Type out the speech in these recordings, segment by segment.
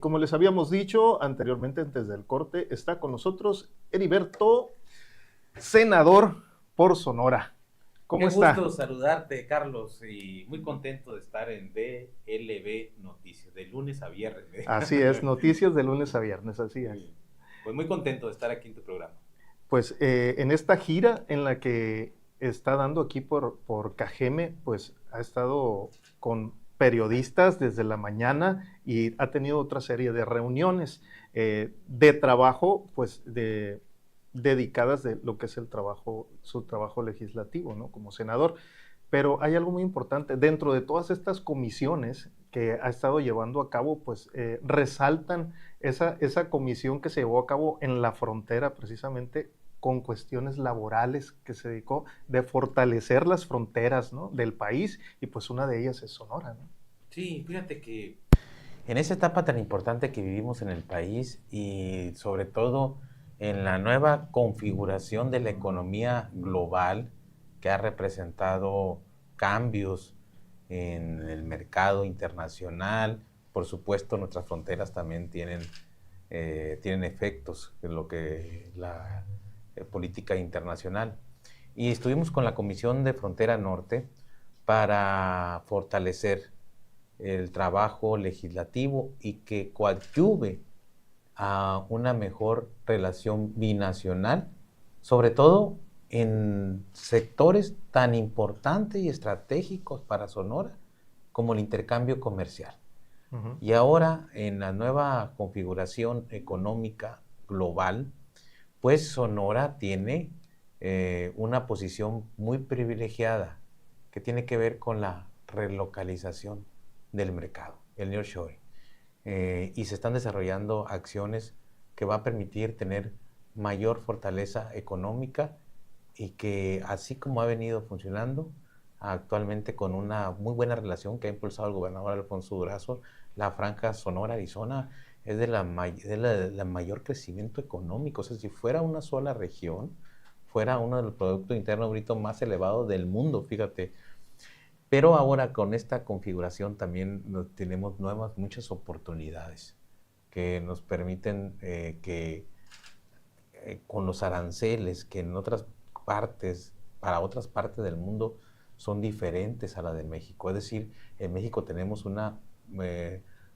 Como les habíamos dicho anteriormente, antes del corte, está con nosotros Heriberto, senador por Sonora. ¿Cómo Qué está? gusto saludarte, Carlos, y muy contento de estar en DLB Noticias, de lunes a viernes. Así es, noticias de lunes a viernes, así Muy es. bien. Pues muy contento de estar aquí en tu programa. Pues en esta gira en la que está dando aquí por Cajeme, pues ha estado con periodistas desde la mañana y ha tenido otra serie de reuniones de trabajo, pues dedicadas de lo que es el trabajo, su trabajo legislativo, ¿no? Como senador. Pero hay algo muy importante, dentro de todas estas comisiones que ha estado llevando a cabo, pues resaltan esa comisión que se llevó a cabo en la frontera precisamente con cuestiones laborales que se dedicó de fortalecer las fronteras, ¿no?, del país, y pues una de ellas es Sonora, ¿no? Sí, fíjate que en esa etapa tan importante que vivimos en el país y sobre todo en la nueva configuración de la economía global que ha representado cambios en el mercado internacional, por supuesto nuestras fronteras también tienen efectos en lo que la política internacional. Y estuvimos con la Comisión de Frontera Norte para fortalecer el trabajo legislativo y que coadyuve a una mejor relación binacional, sobre todo en sectores tan importantes y estratégicos para Sonora como el intercambio comercial. Uh -huh. Y ahora, en la nueva configuración económica global, pues Sonora tiene una posición muy privilegiada que tiene que ver con la relocalización del mercado, el nearshoring. Y se están desarrollando acciones que va a permitir tener mayor fortaleza económica y que, así como ha venido funcionando actualmente con una muy buena relación que ha impulsado el gobernador Alfonso Durazo, la Franja Sonora, Arizona, es de la mayor crecimiento económico. O sea, si fuera una sola región, fuera uno de los productos internos brutos más elevados del mundo, fíjate. Pero ahora con esta configuración también tenemos muchas oportunidades que nos permiten que con los aranceles que en otras partes, para otras partes del mundo, son diferentes a la de México. Es decir, en México tenemos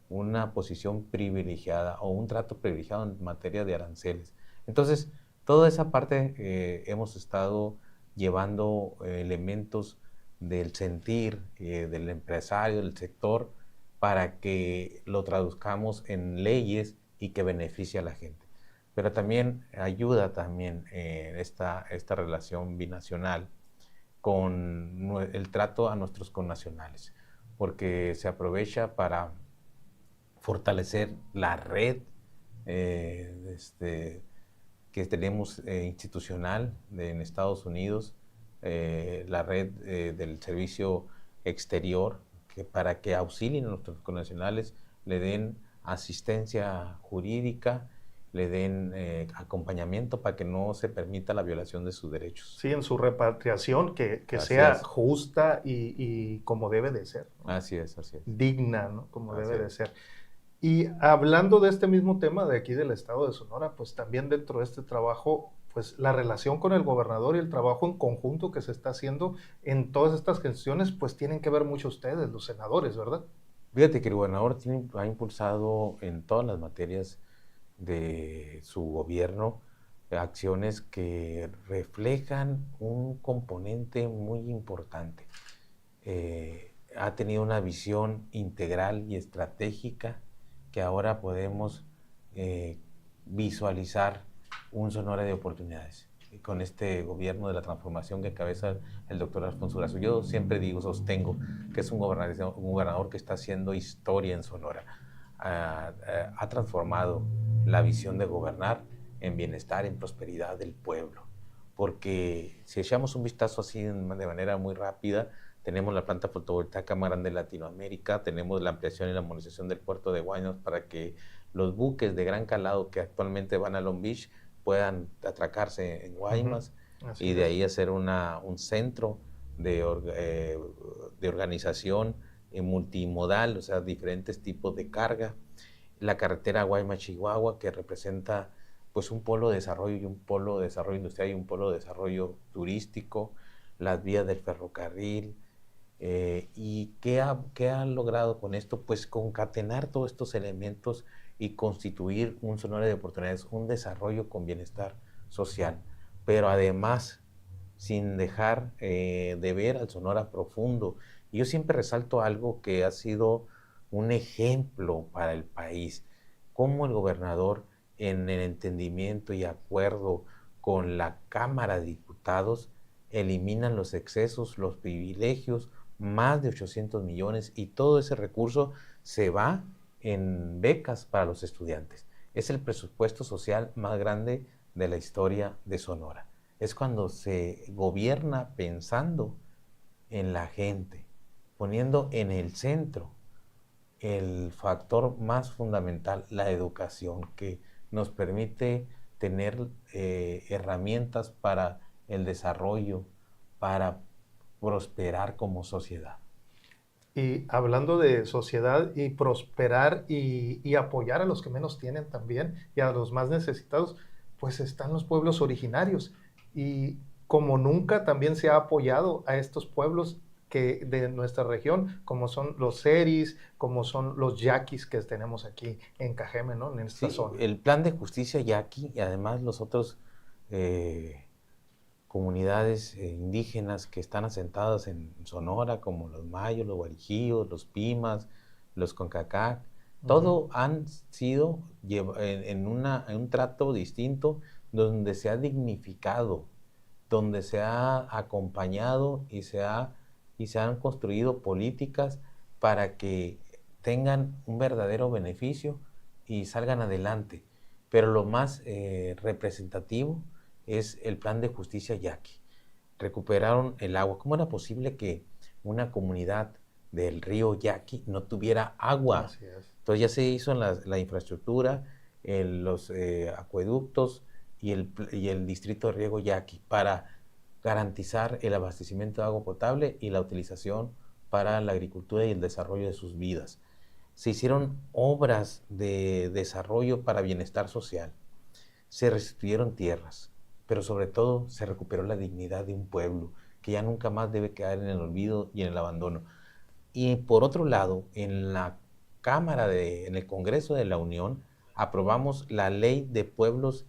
una posición privilegiada o un trato privilegiado en materia de aranceles. Entonces, toda esa parte hemos estado llevando elementos del sentir del empresario, del sector, para que lo traduzcamos en leyes y que beneficie a la gente. Pero también ayuda también esta relación binacional con el trato a nuestros connacionales, porque se aprovecha para fortalecer la red que tenemos institucional en Estados Unidos, la red del servicio exterior, para que auxilien a nuestros connacionales, le den asistencia jurídica, le den acompañamiento para que no se permita la violación de sus derechos. Sí, en su repatriación, que Así sea es. justa y como debe de ser, ¿no? Así es, así es. Digna, ¿no? Como Así debe de es. ser. Y hablando de este mismo tema de aquí del estado de Sonora, pues también dentro de este trabajo, pues la relación con el gobernador y el trabajo en conjunto que se está haciendo en todas estas gestiones, pues tienen que ver mucho ustedes, los senadores, ¿verdad? Fíjate que el gobernador ha impulsado en todas las materias de su gobierno acciones que reflejan un componente muy importante. Ha tenido una visión integral y estratégica que ahora podemos eh, visualizar un Sonora de oportunidades. Y con este gobierno de la transformación que encabeza el doctor Alfonso Durazo, yo siempre digo, sostengo que es un gobernador que está haciendo historia en Sonora. Ha transformado la visión de gobernar en bienestar, en prosperidad del pueblo. Porque si echamos un vistazo así de manera muy rápida, tenemos la planta fotovoltaica más grande de Latinoamérica, tenemos la ampliación y la modernización del puerto de Guaymas para que los buques de gran calado que actualmente van a Long Beach puedan atracarse en Guaymas Así y de es. ahí hacer un centro de organización multimodal, o sea, diferentes tipos de carga. la carretera Guaymas-Chihuahua, que representa pues un polo de desarrollo y un polo de desarrollo industrial y un polo de desarrollo turístico, las vías del ferrocarril. ¿Y qué ha logrado con esto? Pues concatenar todos estos elementos y constituir un Sonora de oportunidades, un desarrollo con bienestar social, pero además sin dejar de ver al Sonora profundo. Y yo siempre resalto algo que ha sido un ejemplo para el país, cómo el gobernador, en el entendimiento y acuerdo con la Cámara de Diputados, eliminan los excesos, los privilegios, más de 800 millones, y todo ese recurso se va en becas para los estudiantes. Es el presupuesto social más grande de la historia de Sonora. Es cuando se gobierna pensando en la gente, poniendo en el centro el factor más fundamental, la educación, que nos permite tener herramientas para el desarrollo, para prosperar como sociedad. Y hablando de sociedad y prosperar y apoyar a los que menos tienen también y a los más necesitados, pues están los pueblos originarios. Y como nunca también se ha apoyado a estos pueblos que de nuestra región, como son los seris, como son los yaquis que tenemos aquí en Cajeme, ¿no? En esta Sí, zona. el plan de justicia yaqui y además los otros comunidades indígenas que están asentadas en Sonora, como los mayos, los guarijíos, los pimas, los concacac, todo han sido en un trato distinto, donde se ha dignificado, donde se ha acompañado y se han construido políticas para que tengan un verdadero beneficio y salgan adelante. Pero lo más representativo es el plan de justicia yaqui. Recuperaron el agua. ¿Cómo era posible que una comunidad del río Yaqui no tuviera agua? Así es. Entonces ya se hizo la infraestructura, los acueductos y el distrito de riego Yaqui para garantizar el abastecimiento de agua potable y la utilización para la agricultura y el desarrollo de sus vidas. Se hicieron obras de desarrollo para bienestar social, se restituyeron tierras, pero sobre todo se recuperó la dignidad de un pueblo que ya nunca más debe quedar en el olvido y en el abandono. Y por otro lado, en el Congreso de la Unión, aprobamos la Ley de Pueblos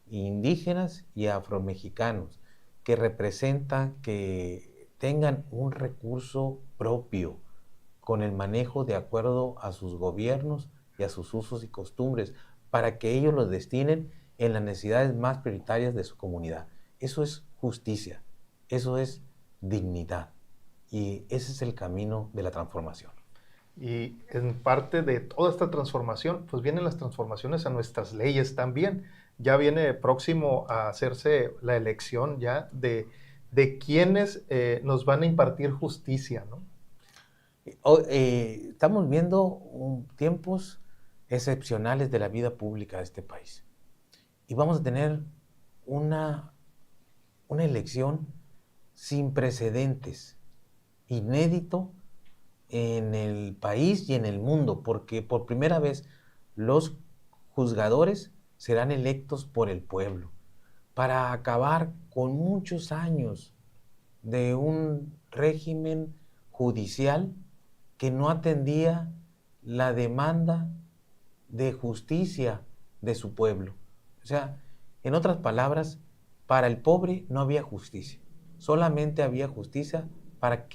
Indígenas y Afromexicanos, que representa que tengan un recurso propio con el manejo de acuerdo a sus gobiernos y a sus usos y costumbres, para que ellos los destinen en las necesidades más prioritarias de su comunidad. Eso es justicia, eso es dignidad, y ese es el camino de la transformación. Y en parte de toda esta transformación, pues vienen las transformaciones a nuestras leyes también. Ya viene próximo a hacerse la elección ya de quienes nos van a impartir justicia, ¿no? Estamos viendo tiempos excepcionales de la vida pública de este país. Y vamos a tener una elección sin precedentes, inédito en el país y en el mundo, porque por primera vez los juzgadores serán electos por el pueblo para acabar con muchos años de un régimen judicial que no atendía la demanda de justicia de su pueblo. O sea, en otras palabras, para el pobre no había justicia, solamente había justicia para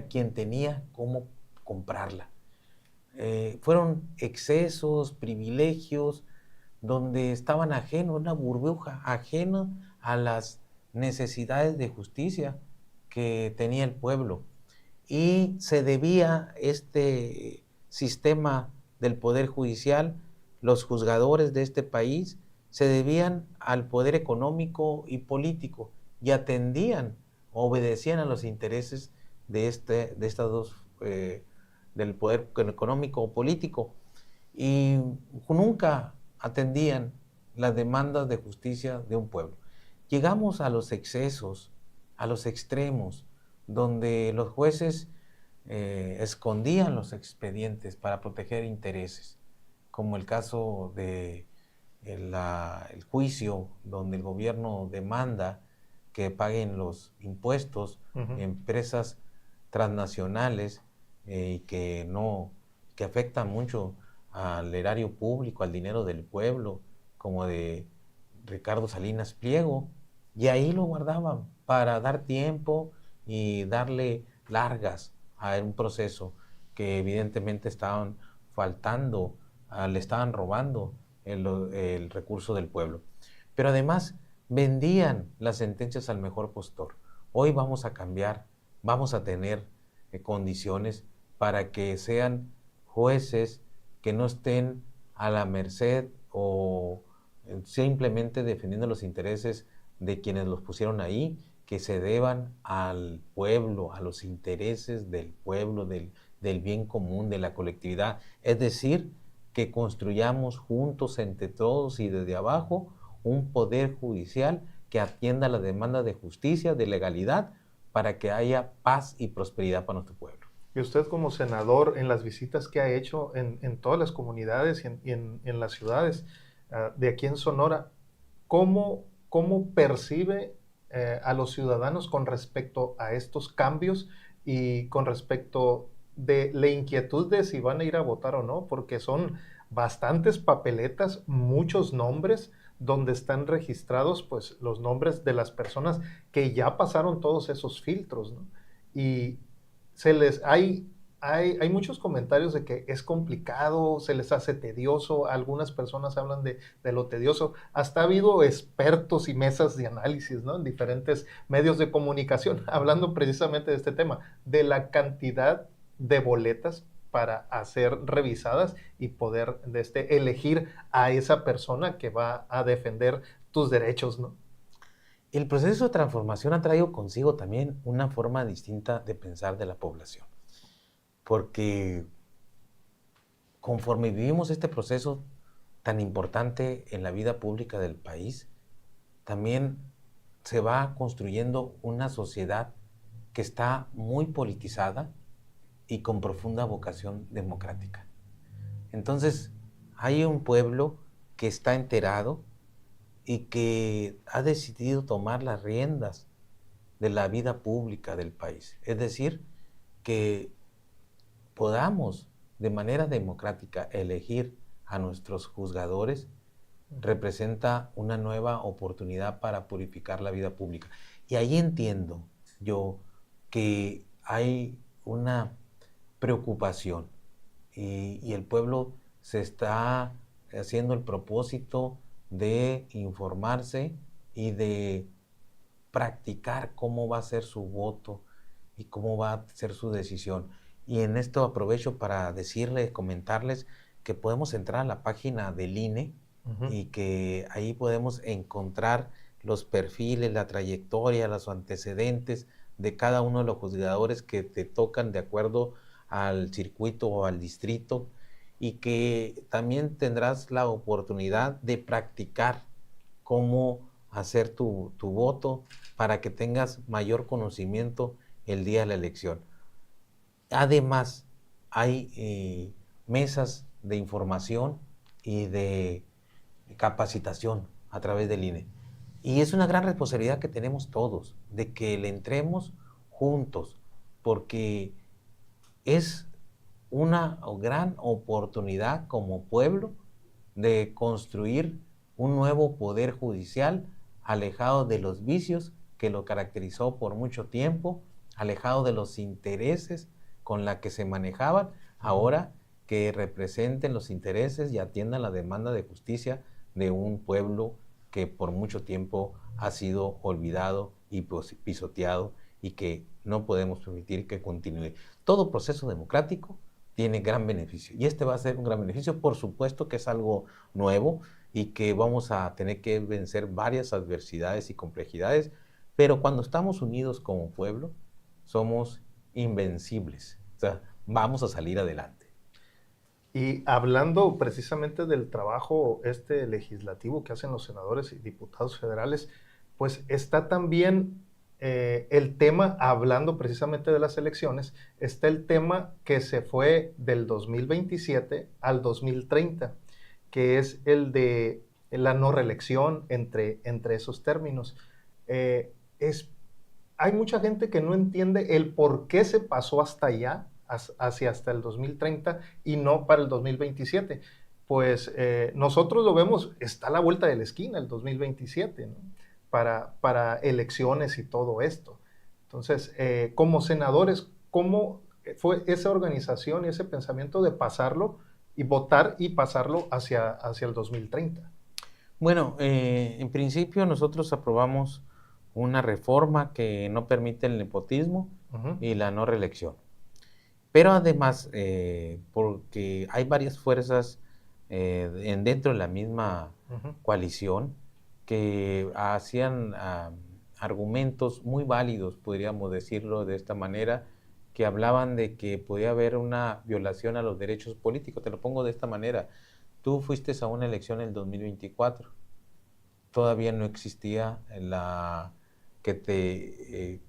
quien tenía cómo comprarla. Fueron excesos, privilegios, donde estaban ajenos, una burbuja ajena a las necesidades de justicia que tenía el pueblo. Y se debía este sistema del Poder Judicial, los juzgadores de este país, se debían al poder económico y político y atendían, obedecían a los intereses de estas dos, del poder económico o político, y nunca atendían las demandas de justicia de un pueblo. Llegamos a los excesos, a los extremos, donde los jueces escondían los expedientes para proteger intereses, como el caso de el juicio donde el gobierno demanda que paguen los impuestos empresas transnacionales que no, que afectan mucho al erario público, al dinero del pueblo, como de Ricardo Salinas Pliego, y ahí lo guardaban para dar tiempo y darle largas a un proceso que evidentemente estaban faltando, le estaban robando el recurso del pueblo. Pero además vendían las sentencias al mejor postor. Hoy vamos a cambiar, vamos a tener condiciones para que sean jueces que no estén a la merced o simplemente defendiendo los intereses de quienes los pusieron ahí, que se deban al pueblo, a los intereses del pueblo, del bien común, de la colectividad. Es decir, que construyamos juntos entre todos y desde abajo un poder judicial que atienda la demanda de justicia, de legalidad, para que haya paz y prosperidad para nuestro pueblo. Y usted como senador, en las visitas que ha hecho en todas las comunidades y en las ciudades de aquí en Sonora, ¿cómo percibe a los ciudadanos con respecto a estos cambios y con respecto de la inquietud de si van a ir a votar o no? Porque son bastantes papeletas, muchos nombres, donde están registrados pues los nombres de las personas que ya pasaron todos esos filtros, ¿no? Y hay muchos comentarios de que es complicado, se les hace tedioso, algunas personas hablan de lo tedioso, hasta ha habido expertos y mesas de análisis, ¿no? En diferentes medios de comunicación, hablando precisamente de este tema, de la cantidad de boletas para ser revisadas y poder elegir a esa persona que va a defender tus derechos, ¿no? El proceso de transformación ha traído consigo también una forma distinta de pensar de la población, porque conforme vivimos este proceso tan importante en la vida pública del país, también se va construyendo una sociedad que está muy politizada y con profunda vocación democrática. Entonces, hay un pueblo que está enterado y que ha decidido tomar las riendas de la vida pública del país. Es decir, que podamos de manera democrática elegir a nuestros juzgadores representa una nueva oportunidad para purificar la vida pública. Y ahí entiendo yo que hay una preocupación y el pueblo se está haciendo el propósito de informarse y de practicar cómo va a ser su voto y cómo va a ser su decisión. Y en esto aprovecho para decirles, comentarles que podemos entrar a la página del INE y que ahí podemos encontrar los perfiles, la trayectoria, los antecedentes de cada uno de los juzgadores que te tocan de acuerdo al circuito o al distrito, y que también tendrás la oportunidad de practicar cómo hacer tu voto para que tengas mayor conocimiento el día de la elección. Además, hay mesas de información y de capacitación a través del INE. Y es una gran responsabilidad que tenemos todos, de que le entremos juntos, porque es una gran oportunidad como pueblo de construir un nuevo poder judicial alejado de los vicios que lo caracterizó por mucho tiempo, alejado de los intereses con la que se manejaban, ahora que representen los intereses y atiendan la demanda de justicia de un pueblo que por mucho tiempo ha sido olvidado y pisoteado y que no podemos permitir que continúe. Todo proceso democrático tiene gran beneficio y este va a ser un gran beneficio. Por supuesto que es algo nuevo y que vamos a tener que vencer varias adversidades y complejidades, pero cuando estamos unidos como pueblo somos invencibles, o sea, vamos a salir adelante. Y hablando precisamente del trabajo legislativo que hacen los senadores y diputados federales, pues está también el tema, hablando precisamente de las elecciones, está el tema que se fue del 2027 al 2030. que es el de la no reelección entre esos términos. Eh, es, Hay mucha gente que no entiende el por qué se pasó hasta allá, hacia hasta el 2030 y no para el 2027. Pues nosotros lo vemos, está a la vuelta de la esquina el 2027, ¿no? Para elecciones y todo esto. Entonces, como senadores, ¿cómo fue esa organización y ese pensamiento de pasarlo y votar y pasarlo hacia el 2030? Bueno, en principio nosotros aprobamos una reforma que no permite el nepotismo Ujú, y la no reelección. Pero además, porque hay varias fuerzas dentro de la misma ujú, coalición que hacían argumentos muy válidos, podríamos decirlo de esta manera, que hablaban de que podía haber una violación a los derechos políticos. Te lo pongo de esta manera. Tú fuiste a una elección en el 2024. Todavía no existía que que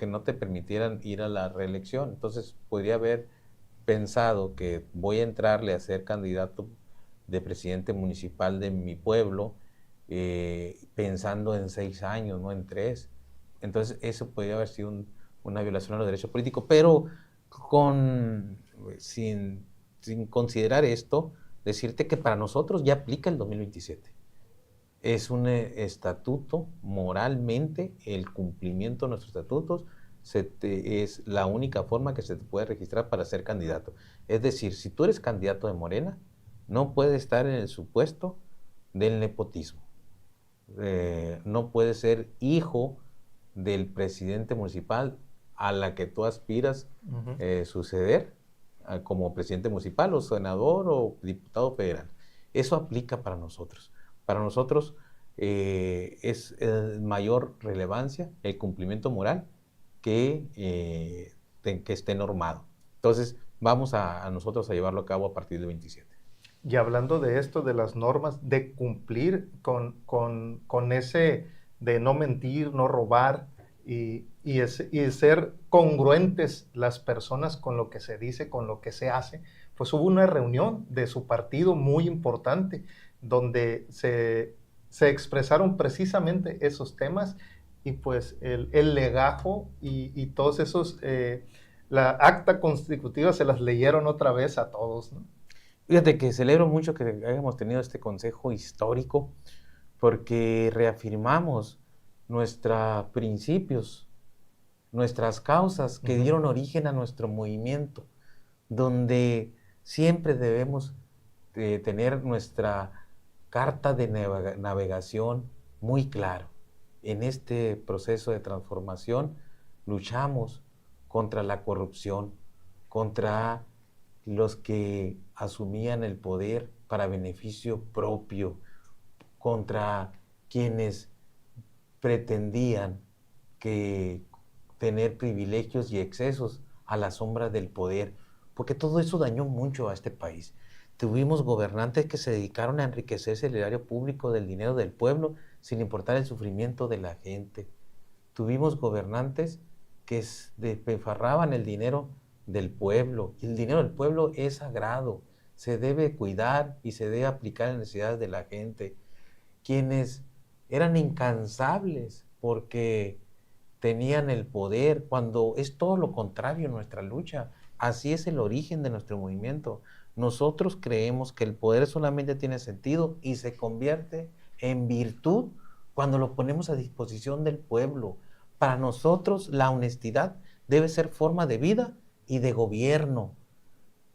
no te permitieran ir a la reelección. Entonces, podría haber pensado que voy a entrarle a ser candidato de presidente municipal de mi pueblo, pensando en 6 años, no en 3. Entonces, eso podría haber sido una violación a los derechos políticos, pero con, sin, sin considerar esto, decirte que para nosotros ya aplica el 2027. Es un estatuto, moralmente, el cumplimiento de nuestros estatutos es la única forma que se te puede registrar para ser candidato. Es decir, si tú eres candidato de Morena, no puedes estar en el supuesto del nepotismo. No puedes ser hijo del presidente municipal a la que tú aspiras ujú. suceder como presidente municipal o senador o diputado federal. Eso aplica para nosotros. Para nosotros es mayor relevancia el cumplimiento moral que esté normado. Entonces, vamos a nosotros a llevarlo a cabo a partir del 27. Y hablando de esto, de las normas, de cumplir con ese de no mentir, no robar y ser congruentes las personas con lo que se dice, con lo que se hace, pues hubo una reunión de su partido muy importante donde se expresaron precisamente esos temas y pues el legajo y todos esos, la acta constitutiva se las leyeron otra vez a todos, ¿no? Fíjate que celebro mucho que hayamos tenido este consejo histórico porque reafirmamos nuestros principios, nuestras causas que Ujú. dieron origen a nuestro movimiento, donde siempre debemos tener nuestra carta de navegación muy claro. En este proceso de transformación luchamos contra la corrupción, contra los que asumían el poder para beneficio propio, contra quienes pretendían que tener privilegios y excesos a la sombra del poder, porque todo eso dañó mucho a este país. Tuvimos gobernantes que se dedicaron a enriquecerse el erario público del dinero del pueblo sin importar el sufrimiento de la gente. Tuvimos gobernantes que despefarraban el dinero del pueblo, y el dinero del pueblo es sagrado, se debe cuidar y se debe aplicar en las necesidades de la gente. Quienes eran incansables porque tenían el poder, cuando es todo lo contrario en nuestra lucha. Así es el origen de nuestro movimiento. Nosotros creemos que el poder solamente tiene sentido y se convierte en virtud cuando lo ponemos a disposición del pueblo. Para nosotros la honestidad debe ser forma de vida y de gobierno,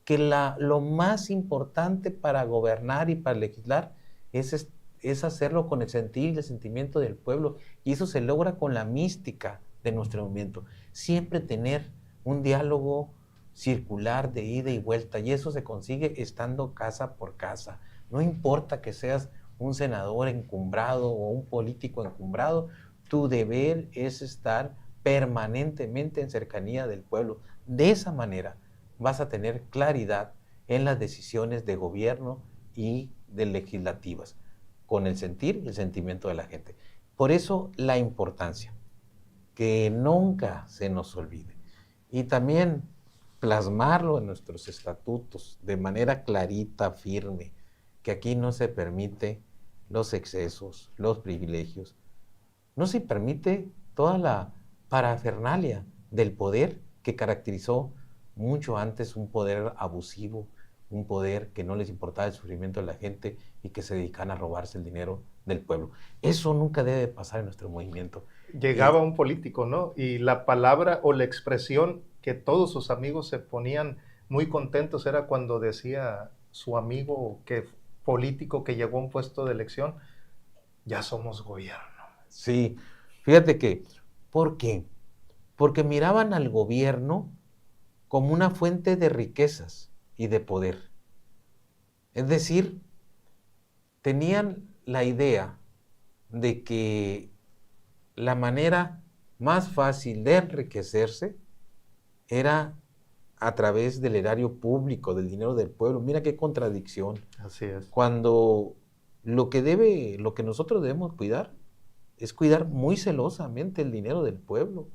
que lo más importante para gobernar y para legislar es hacerlo con el sentir y el sentimiento del pueblo, y eso se logra con la mística de nuestro movimiento. Siempre tener un diálogo circular de ida y vuelta, y eso se consigue estando casa por casa. No importa que seas un senador encumbrado o un político encumbrado, tu deber es estar permanentemente en cercanía del pueblo. De esa manera vas a tener claridad en las decisiones de gobierno y de legislativas, con el sentir y el sentimiento de la gente. Por eso la importancia, que nunca se nos olvide. Y también plasmarlo en nuestros estatutos de manera clarita, firme, que aquí no se permite los excesos, los privilegios, no se permite toda la parafernalia del poder que caracterizó mucho antes un poder abusivo, un poder que no les importaba el sufrimiento de la gente y que se dedicaban a robarse el dinero del pueblo. Eso nunca debe pasar en nuestro movimiento. Llegaba un político, ¿no? Y la palabra o la expresión que todos sus amigos se ponían muy contentos era cuando decía su amigo político que llegó a un puesto de elección, ya somos gobierno. Sí, fíjate que, ¿por qué? Porque miraban al gobierno como una fuente de riquezas y de poder. Es decir, tenían la idea de que la manera más fácil de enriquecerse era a través del erario público, del dinero del pueblo. Mira qué contradicción. Así es. Cuando lo que nosotros debemos cuidar es cuidar muy celosamente el dinero del pueblo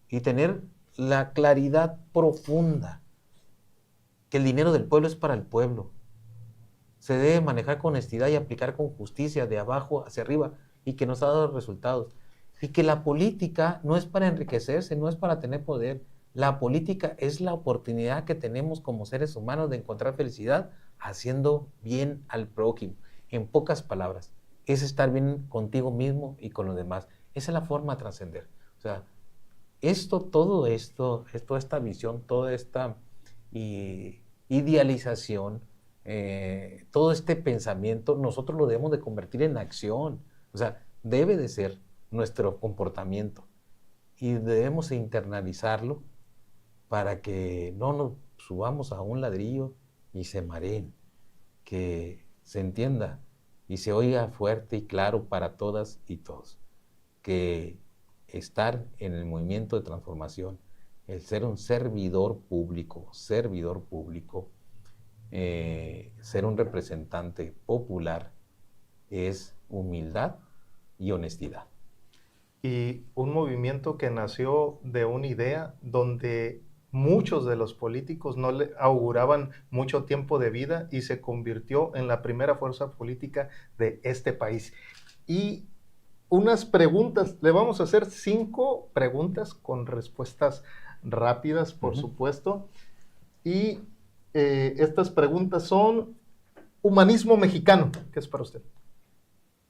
y tener la claridad profunda que el dinero del pueblo es para el pueblo. Se debe manejar con honestidad y aplicar con justicia de abajo hacia arriba y que nos ha dado resultados. Y que la política no es para enriquecerse, no es para tener poder. La política es la oportunidad que tenemos como seres humanos de encontrar felicidad haciendo bien al prójimo. En pocas palabras, es estar bien contigo mismo y con los demás. Esa es la forma de trascender. O sea, toda esta visión, toda esta idealización, todo este pensamiento, nosotros lo debemos de convertir en acción. O sea, debe de ser nuestro comportamiento y debemos internalizarlo para que no nos subamos a un ladrillo y se mareen, que se entienda y se oiga fuerte y claro para todas y todos, que estar en el movimiento de transformación, el ser un servidor público, ser un representante popular, es humildad y honestidad. Y un movimiento que nació de una idea donde muchos de los políticos no le auguraban mucho tiempo de vida y se convirtió en la primera fuerza política de este país. Y unas preguntas, le vamos a hacer 5 preguntas con respuestas rápidas, por supuesto. Y estas preguntas son: humanismo mexicano, ¿qué es para usted?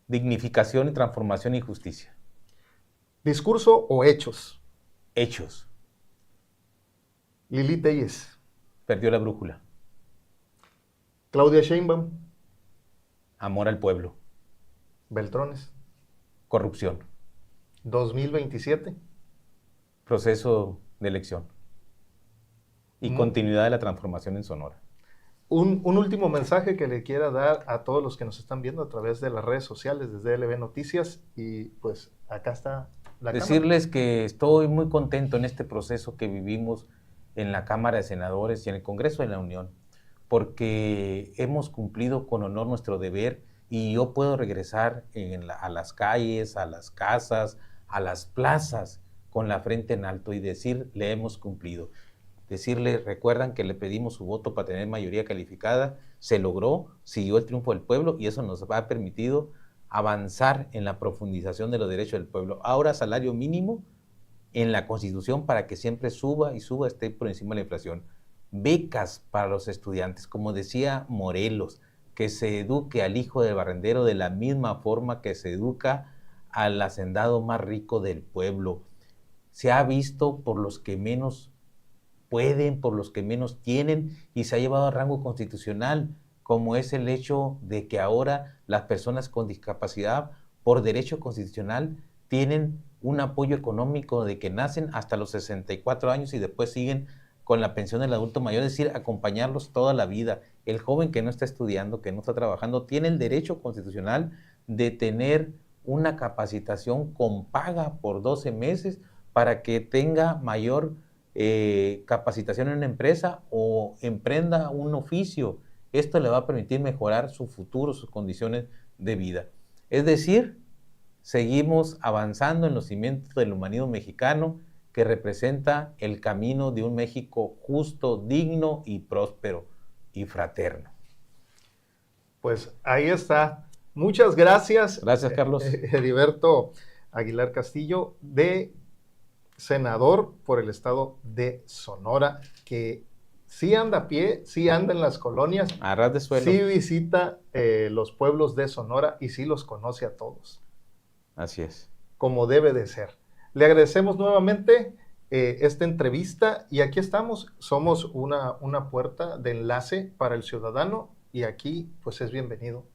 Dignificación y transformación y justicia. ¿Discurso o hechos? Hechos. Lili Telles. Perdió la brújula. Claudia Sheinbaum. Amor al pueblo. Beltrones. Corrupción. 2027. Proceso de elección. Y continuidad de la transformación en Sonora. Un último mensaje que le quiera dar a todos los que nos están viendo a través de las redes sociales desde LB Noticias, y pues acá está la Decirles que estoy muy contento en este proceso que vivimos en la Cámara de Senadores y en el Congreso de la Unión, porque hemos cumplido con honor nuestro deber y yo puedo regresar a las calles, a las casas, a las plazas con la frente en alto y decir, le hemos cumplido. Decirle, recuerdan que le pedimos su voto para tener mayoría calificada, se logró, siguió el triunfo del pueblo y eso nos ha permitido avanzar en la profundización de los derechos del pueblo. Ahora salario mínimo en la Constitución para que siempre suba y suba, esté por encima de la inflación. Becas para los estudiantes, como decía Morelos, que se eduque al hijo del barrendero de la misma forma que se educa al hacendado más rico del pueblo. Se ha visto por los que menos pueden, por los que menos tienen, y se ha llevado a rango constitucional, como es el hecho de que ahora las personas con discapacidad, por derecho constitucional, tienen un apoyo económico de que nacen hasta los 64 años y después siguen con la pensión del adulto mayor, es decir, acompañarlos toda la vida. El joven que no está estudiando, que no está trabajando, tiene el derecho constitucional de tener una capacitación con paga por 12 meses para que tenga mayor capacitación en una empresa o emprenda un oficio. Esto le va a permitir mejorar su futuro, sus condiciones de vida. Es decir, seguimos avanzando en los cimientos del humanismo mexicano, que representa el camino de un México justo, digno y próspero y fraterno. Pues ahí está. Muchas gracias. Gracias, Carlos. Heriberto Aguilar Castillo, de senador por el estado de Sonora, que sí anda a pie, sí anda en las colonias, A ras de suelo. sí visita los pueblos de Sonora y sí los conoce a todos. Así es. Como debe de ser. Le agradecemos nuevamente esta entrevista y aquí estamos. Somos una puerta de enlace para el ciudadano y aquí pues es bienvenido.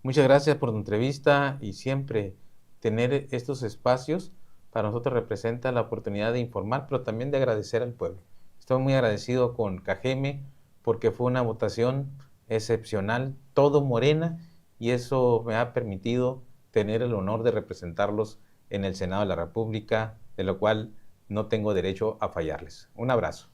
Muchas gracias por tu entrevista y siempre tener estos espacios para nosotros representa la oportunidad de informar, pero también de agradecer al pueblo. Estoy muy agradecido con Cajeme porque fue una votación excepcional, todo Morena, y eso me ha permitido tener el honor de representarlos en el Senado de la República, de lo cual no tengo derecho a fallarles. Un abrazo.